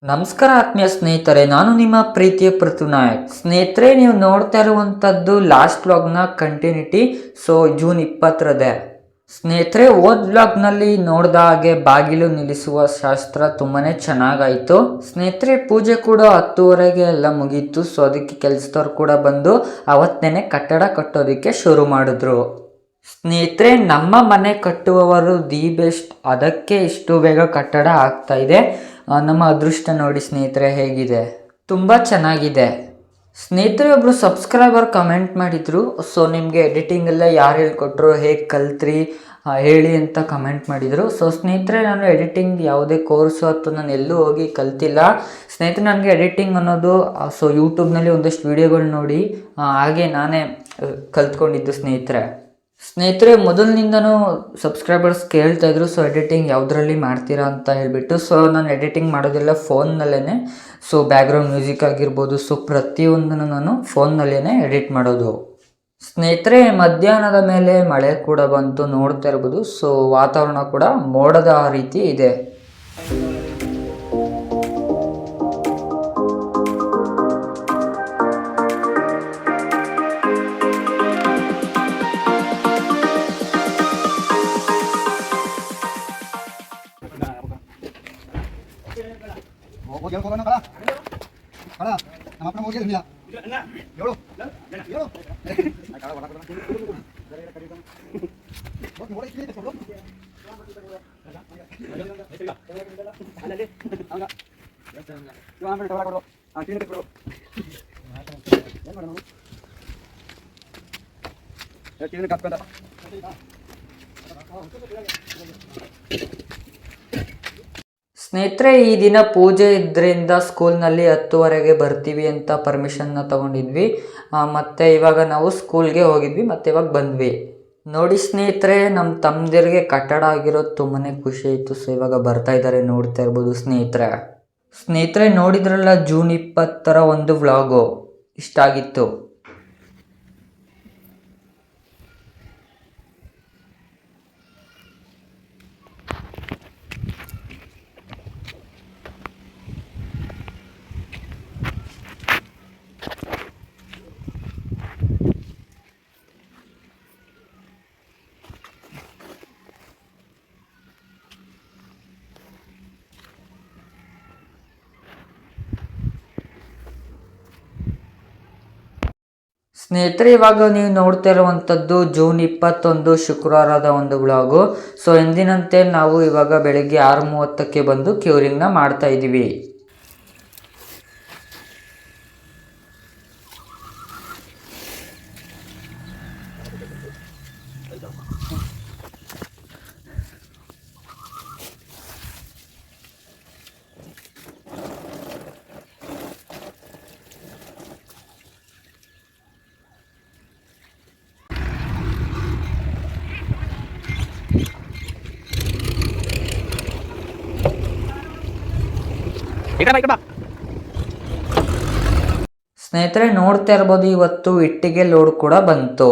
ನಮಸ್ಕಾರ ಆತ್ಮೀಯ ಸ್ನೇಹಿತರೆ, ನಾನು ನಿಮ್ಮ ಪ್ರೀತಿಯ ಪೃಥ್ವಿನಾಯಕ್. ಸ್ನೇಹಿತರೆ, ನೀವು ನೋಡ್ತಾ ಇರುವಂಥದ್ದು ಲಾಸ್ಟ್ ವ್ಲಾಗ್ನ ಕಂಟಿನ್ಯೂಟಿ. ಜೂನ್ 20ರದೇ ಸ್ನೇಹಿತರೆ. ವ್ಲಾಗ್ನಲ್ಲಿ ನೋಡಿದ ಹಾಗೆ ಬಾಗಿಲು ನಿಲ್ಲಿಸುವ ಶಾಸ್ತ್ರ ತುಂಬಾ ಚೆನ್ನಾಗಾಯಿತು ಸ್ನೇಹಿತರೆ. ಪೂಜೆ ಕೂಡ 10:30ಗೆ ಎಲ್ಲ ಮುಗೀತು. ಅದಕ್ಕೆ ಕೆಲಸದವ್ರು ಕೂಡ ಬಂದು ಅವತ್ತೇನೆ ಕಟ್ಟಡ ಕಟ್ಟೋದಕ್ಕೆ ಶುರು ಮಾಡಿದ್ರು ಸ್ನೇಹಿತರೆ. ನಮ್ಮ ಮನೆ ಕಟ್ಟುವವರು ದಿ ಬೆಸ್ಟ್, ಅದಕ್ಕೆ ಇಷ್ಟು ಬೇಗ ಕಟ್ಟಡ ಆಗ್ತಾ ಇದೆ. ನಮ್ಮ ಅದೃಷ್ಟ ನೋಡಿ ಸ್ನೇಹಿತರೆ ಹೇಗಿದೆ, ತುಂಬ ಚೆನ್ನಾಗಿದೆ ಸ್ನೇಹಿತರೆ. ಒಬ್ಬರು ಸಬ್ಸ್ಕ್ರೈಬರ್ ಕಮೆಂಟ್ ಮಾಡಿದರು, ನಿಮಗೆ ಎಡಿಟಿಂಗ್ ಎಲ್ಲ ಯಾರು ಹೇಳ್ಕೊಟ್ರು, ಹೇಗೆ ಕಲ್ತ್ರಿ ಹೇಳಿ ಅಂತ ಕಮೆಂಟ್ ಮಾಡಿದರು. ಸ್ನೇಹಿತರೆ, ನಾನು ಎಡಿಟಿಂಗ್ ಯಾವುದೇ ಕೋರ್ಸು ಅಥವಾ ನಾನು ಎಲ್ಲೂ ಹೋಗಿ ಕಲ್ತಿಲ್ಲ ಸ್ನೇಹಿತರೆ. ನನಗೆ ಎಡಿಟಿಂಗ್ ಅನ್ನೋದು ಯೂಟ್ಯೂಬ್ನಲ್ಲಿ ಒಂದಷ್ಟು ವೀಡಿಯೋಗಳು ನೋಡಿ ಹಾಗೆ ನಾನೇ ಕಲ್ತ್ಕೊಂಡಿದ್ದು ಸ್ನೇಹಿತರೆ. ಮೊದಲಿನಿಂದನೂ ಸಬ್ಸ್ಕ್ರೈಬರ್ಸ್ ಕೇಳ್ತಾಯಿದ್ರು, ಎಡಿಟಿಂಗ್ ಯಾವುದರಲ್ಲಿ ಮಾಡ್ತೀರಾ ಅಂತ ಹೇಳಿಬಿಟ್ಟು. ನಾನು ಎಡಿಟಿಂಗ್ ಮಾಡೋದೆಲ್ಲ ಫೋನ್ನಲ್ಲೇ. ಬ್ಯಾಕ್ಗ್ರೌಂಡ್ ಮ್ಯೂಸಿಕ್ ಆಗಿರ್ಬೋದು, ಪ್ರತಿಯೊಂದನ್ನು ನಾನು ಫೋನ್ನಲ್ಲೇ ಎಡಿಟ್ ಮಾಡೋದು ಸ್ನೇಹಿತರೆ. ಮಧ್ಯಾಹ್ನದ ಮೇಲೆ ಮಳೆ ಕೂಡ ಬಂತು, ನೋಡ್ತಾ ಇರ್ಬೋದು. ವಾತಾವರಣ ಕೂಡ ಮೋಡದ ರೀತಿ ಇದೆ ಸ್ನೇಹಿತರೆ. ಈ ದಿನ ಪೂಜೆ ಇದ್ರಿಂದ ಸ್ಕೂಲ್ನಲ್ಲಿ 10:30ಗೆ ಬರ್ತೀವಿ ಅಂತ ಪರ್ಮಿಷನ್ನ ತಗೊಂಡಿದ್ವಿ. ಮತ್ತು ಇವಾಗ ನಾವು ಸ್ಕೂಲ್ಗೆ ಹೋಗಿದ್ವಿ, ಮತ್ತು ಇವಾಗ ಬಂದ್ವಿ ನೋಡಿ ಸ್ನೇಹಿತರೆ. ನಮ್ಮ ತಮ್ಮದಿರಿಗೆ ಕಟ್ಟಡ ಆಗಿರೋದು ತುಂಬಾ ಖುಷಿ ಆಯಿತು. ಇವಾಗ ಬರ್ತಾ ಇದ್ದಾರೆ, ನೋಡ್ತಾ ಇರ್ಬೋದು ಸ್ನೇಹಿತರೆ. ನೋಡಿದ್ರಲ್ಲ ಜೂನ್ 20ರ ಒಂದು ವ್ಲಾಗು ಇಷ್ಟ ಆಗಿತ್ತು. ಸ್ನೇಹಿತರೆ, ಇವಾಗ ನೀವು ನೋಡ್ತಾ ಇರುವಂಥದ್ದು ಜೂನ್ 21 ಶುಕ್ರವಾರದ ಒಂದು ವ್ಲಾಗು. ಎಂದಿನಂತೆ ನಾವು ಇವಾಗ ಬೆಳಗ್ಗೆ 6:30ಕ್ಕೆ ಬಂದು ಕ್ಯೂರಿಂಗ್ನ ಮಾಡ್ತಾ ಇದ್ದೀವಿ. ಸ್ನೇಹಿತರೆ, ನೋಡ್ತಾ ಇರ್ಬೋದು, ಇವತ್ತು ಇಟ್ಟಿಗೆ ಲೋಡ್ ಕೂಡ ಬಂತು.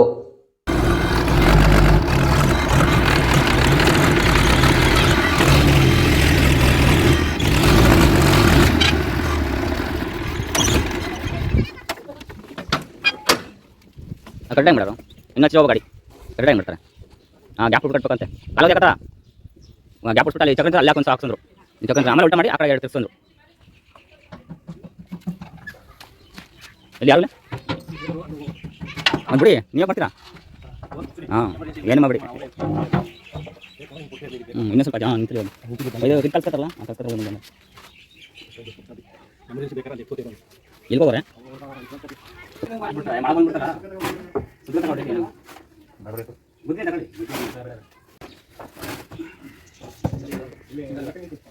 ಕರೆಕ್ಟಾಗಿ ಮಾಡೋರು ಇನ್ನೂ ಹೋಗೋ ಗಾಡಿ ಕರೆಕ್ಟಾಗಿ ಮಾಡ್ತಾರೆ. ಗ್ಯಾಪ್ ಬಿಟ್ಟು ಕಟ್ಬೇಕಂತೆ ಕಾಲೋದೇ ಕತ್ತಾ ಗ್ಯಾಪ್ ಬಿಟ್ಬಿಟ್ಟು ಅಲ್ಲಿ ಚಕ್ರ ಅಲ್ಲೇ ಒಂದು ಹಾಕ್ಸಂದ್ರು. ಚಕ್ರ ಆಮೇಲೆ ಊಟ ಮಾಡಿ ಆ ಕಡೆ 2 ತಿರ್ಸಂದ್ರು. ಎಲ್ಲಿ ಯಾರು ಬಿಡಿ, ನೀವೇ ಮಾಡ್ತೀರಾ? ಏನು ಮಾಡಿಬಿಡಿ. ಇನ್ನೂ ಸ್ವಲ್ಪ ಇದು ಕಲ್ಸ್ಕೊತಾರಲ್ಲ ಎಲ್ಲಿ ಹೋಗೋರೆ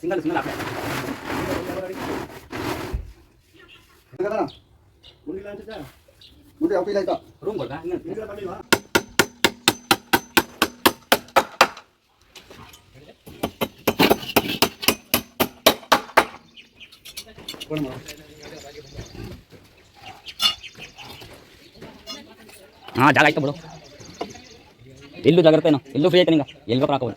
ಸಿಂಗಲ್ ಮುಂದೆ ಯಾವ ಆಯ್ತಾ ರೂಮ್ ಕೊಡ್ತಾ ಜಾಗ ಆಯ್ತು ಬಿಡು. ಎಲ್ಲೂ ಜಾಗ ಇರ್ತೇನೋ, ಎಲ್ಲೂ ಫ್ರೀ ಆಯ್ತು ನಿಂಗೆ, ಎಲ್ಲಿ ಬೇಕು ಹಾಕೋದು.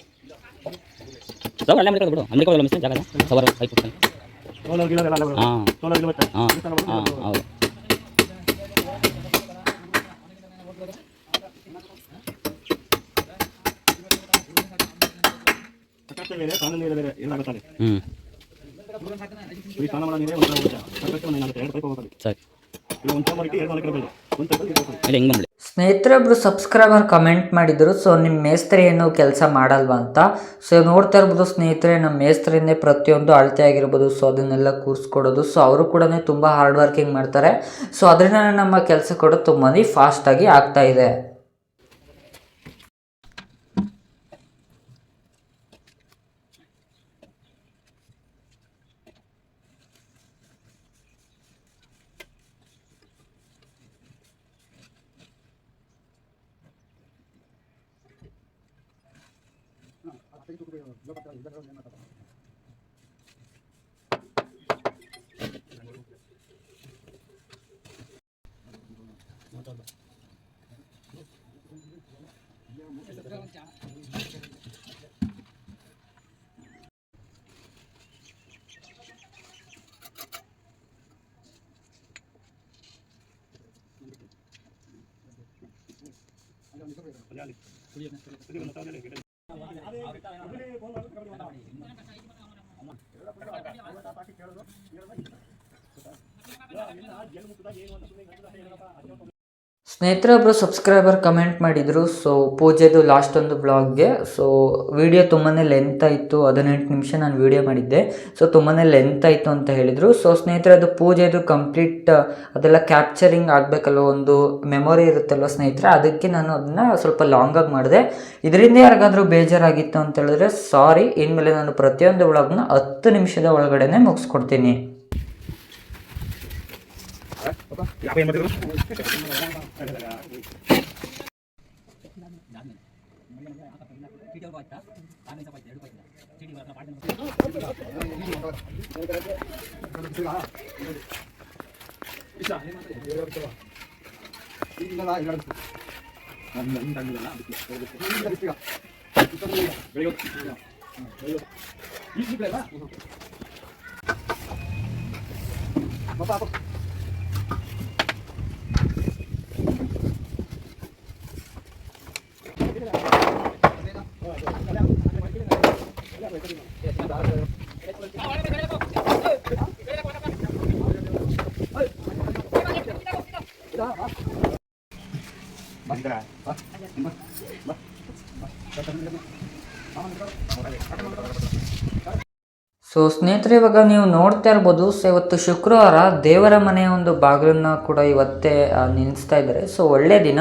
ಸವರ್ ಅಲ್ಲೇ ಬಿಡು, ಅಮೆರಿಕ ಮಿಸ್ ಜಾಗ ಸವರ್ 5%. ಹಾಂ ಹಾಂ ಹೌದು. ಸರಿ ಹೆಂಗೆ ಸ್ನೇಹಿತರೆ ಒಬ್ರು ಸಬ್ಸ್ಕ್ರೈಬರ್ ಕಮೆಂಟ್ ಮಾಡಿದ್ರು, ಸೊ ನಿಮ್ಮ ಮೇಸ್ತ್ರಿ ಏನು ಕೆಲಸ ಮಾಡಲ್ವಾ ಅಂತ. ಸೊ ನೋಡ್ತಾ ಇರ್ಬೋದು ಸ್ನೇಹಿತರೆ, ನಮ್ಮ ಮೇಸ್ತ್ರಿನೇ ಪ್ರತಿಯೊಂದು ಅಳತೆ ಆಗಿರ್ಬೋದು, ಸೊ ಅದನ್ನೆಲ್ಲ ಕೂರಿಸ್ಕೊಡೋದು. ಸೊ ಅವರು ಕೂಡ ತುಂಬ ಹಾರ್ಡ್ ವರ್ಕಿಂಗ್ ಮಾಡ್ತಾರೆ. ಸೊ ಅದರಿಂದ ನಮ್ಮ ಕೆಲಸ ಕೂಡ ತುಂಬಾ ಫಾಸ್ಟಾಗಿ ಆಗ್ತಾ ಇದೆ. ಸ್ನೇಹಿತರೆ ಒಬ್ಬರು ಸಬ್ಸ್ಕ್ರೈಬರ್ ಕಮೆಂಟ್ ಮಾಡಿದರು, ಸೊ ಪೂಜೆದು ಲಾಸ್ಟ್ ಒಂದು ಬ್ಲಾಗ್ಗೆ. ಸೊ ವಿಡಿಯೋ ತುಂಬಾ ಲೆಂತ್ ಆಯಿತು, 18 ನಿಮಿಷ ನಾನು ವಿಡಿಯೋ ಮಾಡಿದ್ದೆ. ಸೊ ತುಂಬಾ ಲೆಂತ್ ಆಯಿತು ಅಂತ ಹೇಳಿದರು. ಸೊ ಸ್ನೇಹಿತರೆ ಅದು ಪೂಜೆದು ಕಂಪ್ಲೀಟ್ ಅದೆಲ್ಲ ಕ್ಯಾಪ್ಚರಿಂಗ್ ಆಗಬೇಕಲ್ವ, ಒಂದು ಮೆಮೊರಿ ಇರುತ್ತಲ್ವ ಸ್ನೇಹಿತರೆ, ಅದಕ್ಕೆ ನಾನು ಅದನ್ನು ಸ್ವಲ್ಪ ಲಾಂಗಾಗಿ ಮಾಡಿದೆ. ಇದರಿಂದ ಯಾರಿಗಾದರೂ ಬೇಜಾರಾಗಿತ್ತು ಅಂತ ಹೇಳಿದ್ರೆ ಸಾರಿ. ಇನ್ಮೇಲೆ ನಾನು ಪ್ರತಿಯೊಂದು ವ್ಲಾಗ್ನ 10 ನಿಮಿಷದ ಒಳಗಡೆ ಮುಗಿಸ್ಕೊಡ್ತೀನಿ. ಸೊ ಸ್ನೇಹಿತರೆ ಇವಾಗ ನೀವು ನೋಡ್ತಾ ಇರ್ಬೋದು, ಸೊ ಇವತ್ತು ಶುಕ್ರವಾರ ದೇವರ ಮನೆಯ ಒಂದು ಬಾಗಿಲನ್ನ ಕೂಡ ಇವತ್ತೇ ನಿಲ್ಲಿಸ್ತಾ ಇದ್ದಾರೆ. ಸೊ ಒಳ್ಳೆ ದಿನ.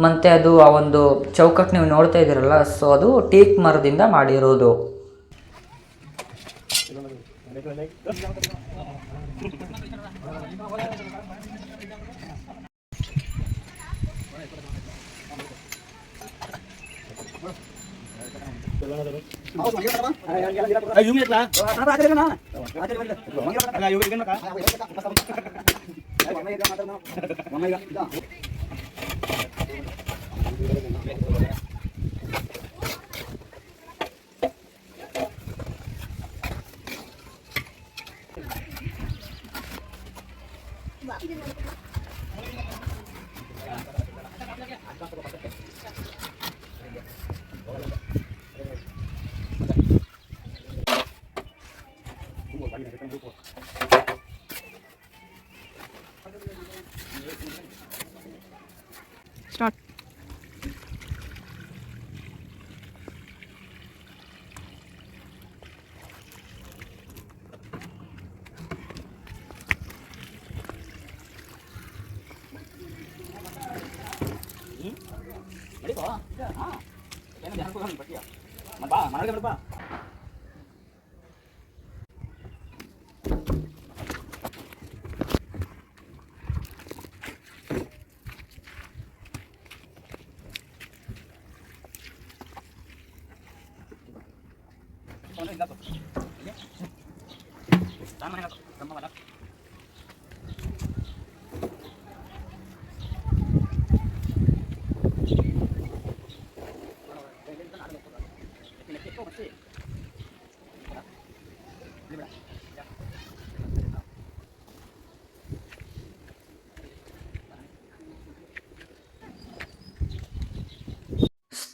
ಮತ್ತು ಅದು ಆ ಒಂದು ಚೌಕಟ್ಟು ನೀವು ನೋಡ್ತಾ ಇದ್ದೀರಲ್ಲ, ಸೊ ಅದು ಟೀಕ್ ಮರದಿಂದ ಮಾಡಿರೋದು. Start.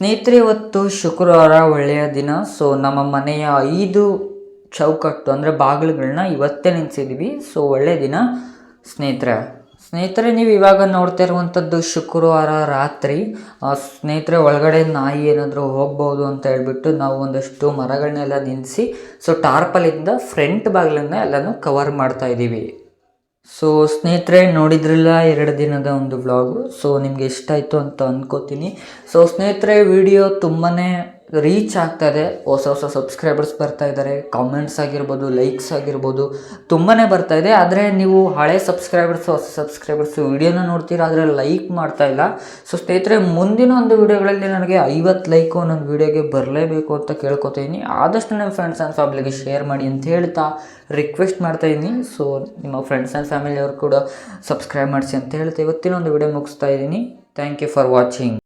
ಸ್ನೇಹಿತರೆ, ಇವತ್ತು ಶುಕ್ರವಾರ, ಒಳ್ಳೆಯ ದಿನ. ಸೊ ನಮ್ಮ ಮನೆಯ 5 ಚೌಕಟ್ಟು ಅಂದರೆ ಬಾಗಿಲುಗಳನ್ನ ಇವತ್ತೇ ನಿಲ್ಲಿಸಿದ್ವಿ. ಸೊ ಒಳ್ಳೆಯ ದಿನ ಸ್ನೇಹಿತರೆ, ನೀವು ಇವಾಗ ನೋಡ್ತಾ ಇರುವಂಥದ್ದು ಶುಕ್ರವಾರ ರಾತ್ರಿ. ಸ್ನೇಹಿತರೆ, ಒಳಗಡೆ ನಾಯಿ ಏನಾದರೂ ಹೋಗ್ಬೋದು ಅಂತ ಹೇಳ್ಬಿಟ್ಟು ನಾವು ಒಂದಷ್ಟು ಮರಗಳನ್ನೆಲ್ಲ ನಿಲ್ಲಿಸಿ ಸೊ ಟಾರ್ಪಲಿಂದ ಫ್ರಂಟ್ ಬಾಗಿಲನ್ನ ಎಲ್ಲನೂ ಕವರ್ ಮಾಡ್ತಾ ಇದ್ದೀವಿ. ಸೊ ಸ್ನೇಹಿತರೆ, ನೋಡಿದ್ರಲ್ಲ 2 ದಿನದ ಒಂದು ವ್ಲಾಗು. ಸೊ ನಿಮಗೆ ಇಷ್ಟ ಆಯಿತು ಅಂತ ಅಂದ್ಕೋತೀನಿ. ಸೊ ಸ್ನೇಹಿತರೆ, ವಿಡಿಯೋ ತುಂಬಾ ರೀಚ್ ಆಗ್ತಾಯಿದೆ. ಹೊಸ ಸಬ್ಸ್ಕ್ರೈಬರ್ಸ್ ಬರ್ತಾ ಇದ್ದಾರೆ. ಕಾಮೆಂಟ್ಸ್ ಆಗಿರ್ಬೋದು, ಲೈಕ್ಸ್ ಆಗಿರ್ಬೋದು ತುಂಬಾ ಬರ್ತಾಯಿದೆ. ಆದರೆ ನೀವು ಹಳೆ ಸಬ್ಸ್ಕ್ರೈಬರ್ಸು, ಹೊಸ ಸಬ್ಸ್ಕ್ರೈಬರ್ಸು ವಿಡಿಯೋನ ನೋಡ್ತೀರಾ, ಆದರೆ ಲೈಕ್ ಮಾಡ್ತಾ ಇಲ್ಲ. ಸೊ ಸ್ನೇಹಿತರೆ, ಮುಂದಿನ ಒಂದು ವಿಡಿಯೋಗಳಲ್ಲಿ ನನಗೆ 50 ಲೈಕು ನನ್ನ ವಿಡಿಯೋಗೆ ಬರಲೇಬೇಕು ಅಂತ ಕೇಳ್ಕೊತೀನಿ. ಆದಷ್ಟು ನಿಮ್ಮ ಫ್ರೆಂಡ್ಸ್ ಆ್ಯಂಡ್ ಫ್ಯಾಮಿಲಿಗೆ ಶೇರ್ ಮಾಡಿ ಅಂತ ಹೇಳ್ತಾ ರಿಕ್ವೆಸ್ಟ್ ಮಾಡ್ತಾಯಿದ್ದೀನಿ. ಸೊ ನಿಮ್ಮ ಫ್ರೆಂಡ್ಸ್ ಆ್ಯಂಡ್ ಫ್ಯಾಮಿಲಿಯವರು ಕೂಡ ಸಬ್ಸ್ಕ್ರೈಬ್ ಮಾಡಿಸಿ ಅಂತ ಹೇಳ್ತಾ ಇವತ್ತಿನ ಒಂದು ವಿಡಿಯೋ ಮುಗಿಸ್ತಾ ಇದ್ದೀನಿ. Thank you for watching.